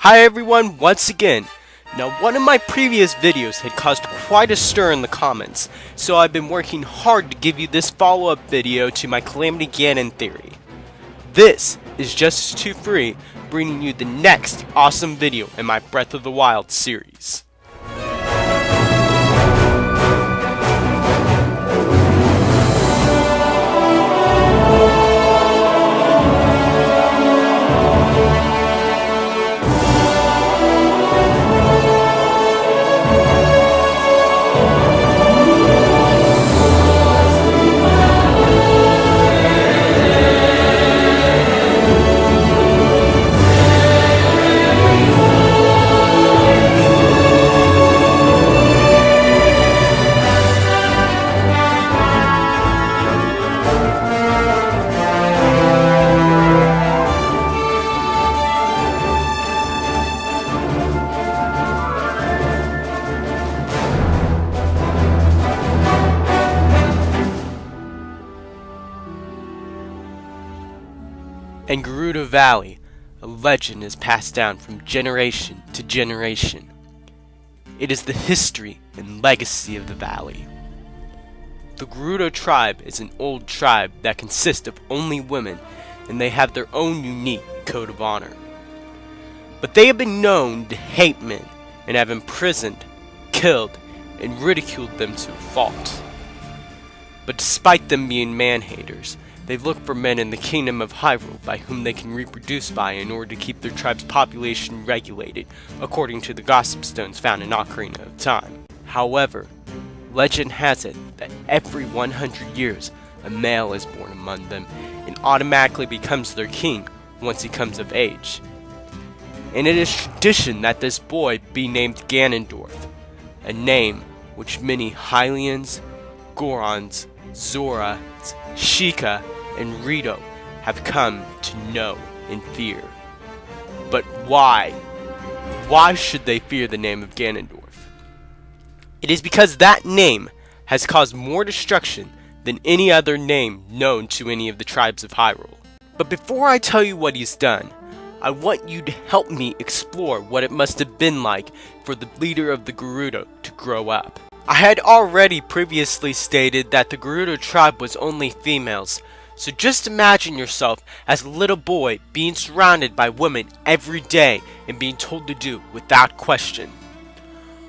Hi everyone, once again. Now one of my previous videos had caused quite a stir in the comments, so I've been working hard to give you this follow-up video to my Calamity Ganon Theory. This is just as too free, bringing you the next awesome video in my Breath of the Wild series. In Gerudo Valley, a legend is passed down from generation to generation. It is the history and legacy of the valley. The Gerudo tribe is an old tribe that consists of only women, and they have their own unique code of honor. But they have been known to hate men, and have imprisoned, killed, and ridiculed them to a fault. But despite them being man-haters, they look for men in the kingdom of Hyrule by whom they can reproduce by in order to keep their tribe's population regulated, according to the gossip stones found in Ocarina of Time. However, legend has it that every 100 years, a male is born among them and automatically becomes their king once he comes of age. And it is tradition that this boy be named Ganondorf, a name which many Hylians, Gorons, Zora, Sheikah, and Rito have come to know and fear. But why? Why should they fear the name of Ganondorf? It is because that name has caused more destruction than any other name known to any of the tribes of Hyrule. But before I tell you what he's done, I want you to help me explore what it must have been like for the leader of the Gerudo to grow up. I had already previously stated that the Gerudo tribe was only females, so just imagine yourself as a little boy being surrounded by women every day and being told to do without question.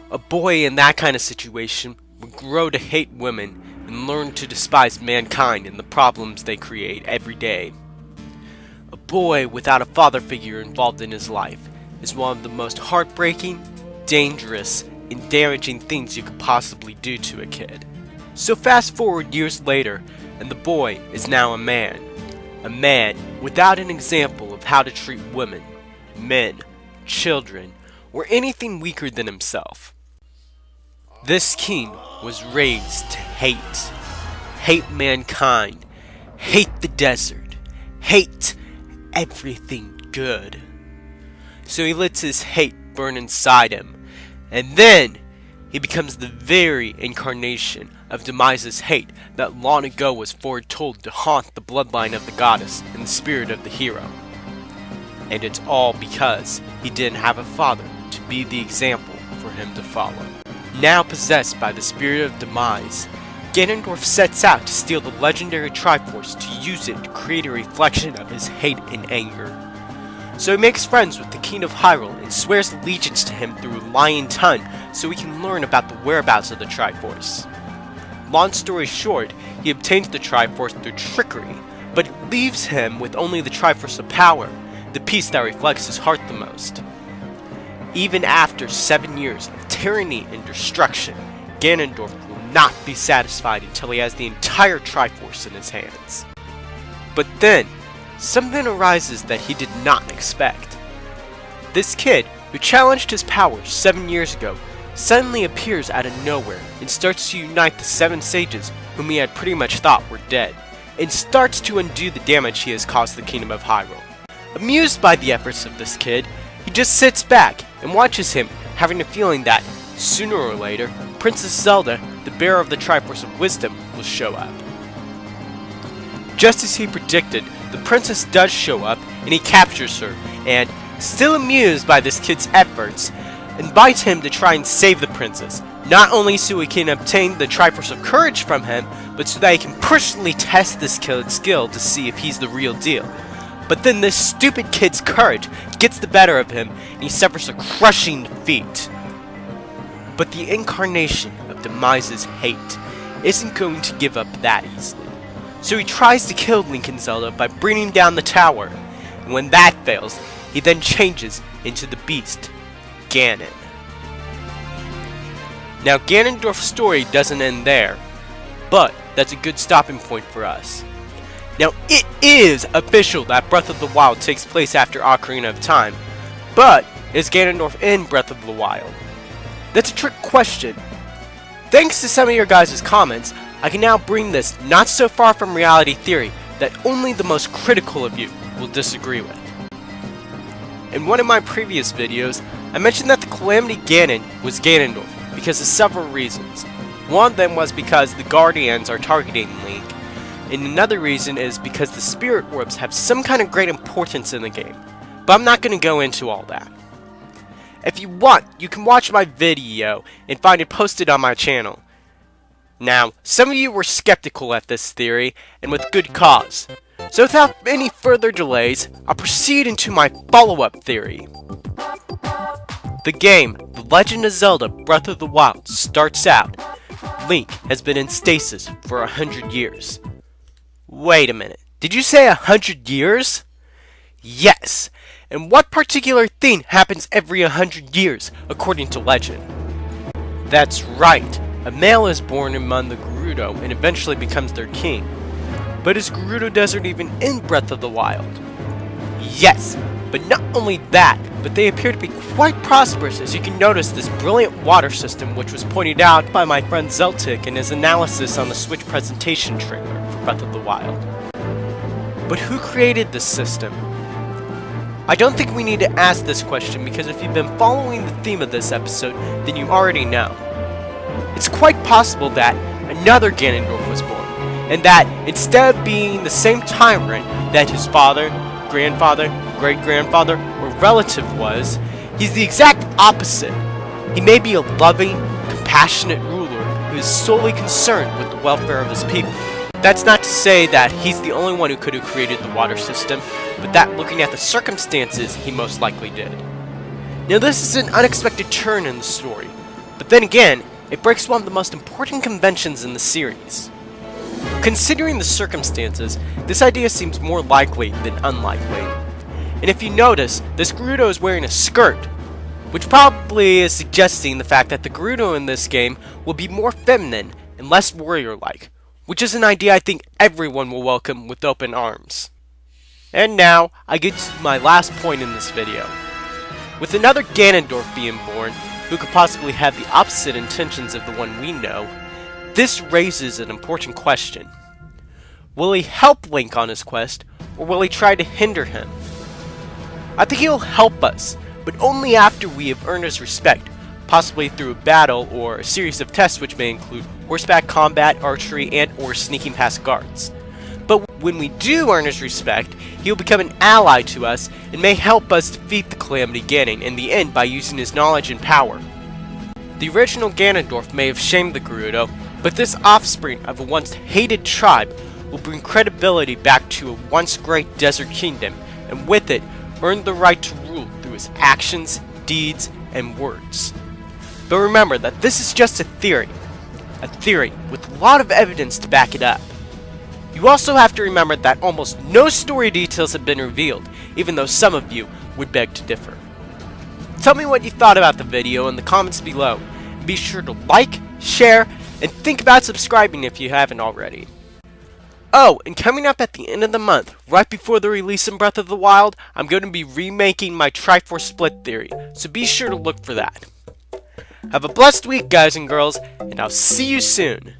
A boy in that kind of situation would grow to hate women and learn to despise mankind and the problems they create every day. A boy without a father figure involved in his life is one of the most heartbreaking, dangerous, and damaging things you could possibly do to a kid. So fast forward years later, and the boy is now a man without an example of how to treat women, men, children, or anything weaker than himself. This king was raised to hate mankind, hate the desert, hate everything good. So he lets his hate burn inside him. And then, he becomes the very incarnation of Demise's hate that long ago was foretold to haunt the bloodline of the goddess and the spirit of the hero. And it's all because he didn't have a father to be the example for him to follow. Now possessed by the spirit of Demise, Ganondorf sets out to steal the legendary Triforce to use it to create a reflection of his hate and anger. So he makes friends with the King of Hyrule and swears allegiance to him through a lying tongue so he can learn about the whereabouts of the Triforce. Long story short, he obtains the Triforce through trickery, but it leaves him with only the Triforce of Power, the piece that reflects his heart the most. Even after 7 years of tyranny and destruction, Ganondorf will not be satisfied until he has the entire Triforce in his hands. But then, something arises that he did not expect. This kid, who challenged his powers 7 years ago, suddenly appears out of nowhere and starts to unite the 7 sages whom he had pretty much thought were dead, and starts to undo the damage he has caused the kingdom of Hyrule. Amused by the efforts of this kid, he just sits back and watches him, having a feeling that, sooner or later, Princess Zelda, the bearer of the Triforce of Wisdom, will show up. Just as he predicted, the princess does show up, and he captures her, and still amused by this kid's efforts, invites him to try and save the princess, not only so he can obtain the Triforce of Courage from him, but so that he can personally test this kid's skill to see if he's the real deal. But then this stupid kid's courage gets the better of him, and he suffers a crushing defeat. But the incarnation of Demise's hate isn't going to give up that easily. So he tries to kill Link and Zelda by bringing down the tower, and when that fails, he then changes into the beast, Ganon. Now Ganondorf's story doesn't end there, but that's a good stopping point for us. Now it is official that Breath of the Wild takes place after Ocarina of Time, but is Ganondorf in Breath of the Wild? That's a trick question. Thanks to some of your guys' comments, I can now bring this not so far from reality theory that only the most critical of you will disagree with. In one of my previous videos, I mentioned that the Calamity Ganon was Ganondorf because of several reasons. One of them was because the Guardians are targeting Link, and another reason is because the Spirit Orbs have some kind of great importance in the game, but I'm not going to go into all that. If you want, you can watch my video and find it posted on my channel. Now, some of you were skeptical at this theory, and with good cause. So without any further delays, I'll proceed into my follow-up theory. The game, The Legend of Zelda Breath of the Wild, starts out. Link has been in stasis for 100 years. Wait a minute, did you say 100 years? Yes! And what particular thing happens every 100 years, according to legend? That's right, a male is born among the Gerudo and eventually becomes their king. But is Gerudo Desert even in Breath of the Wild? Yes, but not only that, but they appear to be quite prosperous, as you can notice this brilliant water system which was pointed out by my friend Zeltic in his analysis on the Switch presentation trailer for Breath of the Wild. But who created this system? I don't think we need to ask this question because if you've been following the theme of this episode, then you already know. It's quite possible that another Ganondorf was born, and that instead of being the same tyrant that his father, grandfather, great-grandfather, or relative was, he's the exact opposite. He may be a loving, compassionate ruler who is solely concerned with the welfare of his people. That's not to say that he's the only one who could have created the water system, but that looking at the circumstances, he most likely did. Now this is an unexpected turn in the story, but then again, it breaks one of the most important conventions in the series. Considering the circumstances, this idea seems more likely than unlikely. And if you notice, this Gerudo is wearing a skirt, which probably is suggesting the fact that the Gerudo in this game will be more feminine and less warrior-like, which is an idea I think everyone will welcome with open arms. And now, I get to my last point in this video. With another Ganondorf being born, who could possibly have the opposite intentions of the one we know, this raises an important question. Will he help Link on his quest, or will he try to hinder him? I think he'll help us, but only after we have earned his respect, possibly through a battle or a series of tests which may include horseback combat, archery, and or sneaking past guards. But when we do earn his respect, he'll become an ally to us and may help us defeat the Calamity Ganon in the end by using his knowledge and power. The original Ganondorf may have shamed the Gerudo, but this offspring of a once hated tribe will bring credibility back to a once great desert kingdom, and with it, earn the right to rule through his actions, deeds, and words. But remember that this is just a theory with a lot of evidence to back it up. You also have to remember that almost no story details have been revealed, even though some of you would beg to differ. Tell me what you thought about the video in the comments below. Be sure to like, share, and think about subscribing if you haven't already. Oh, and coming up at the end of the month, right before the release in Breath of the Wild, I'm going to be remaking my Triforce Split theory, so be sure to look for that. Have a blessed week, guys and girls, and I'll see you soon.